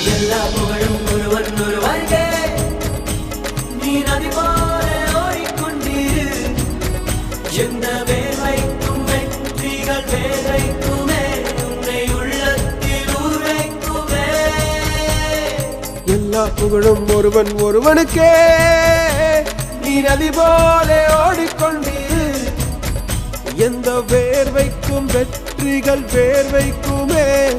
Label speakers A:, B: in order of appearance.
A: எல்லா புகழும் ஒருவன் ஒருவனுக்கே. நீ நதி போல ஓடிக்கொண்டிரு. எந்த வேர்வைக்கும் வெற்றிகள் வேர்வைக்குமே. உன்னை உள்ளத்தில் ஊர்வைக்குமே.
B: எல்லா புகழும் ஒருவன் ஒருவனுக்கே. நீ நதி போல ஓடிக்கொண்டிரு. எந்த வேர்வைக்கும் வெற்றிகள் வேர்வைக்குமே.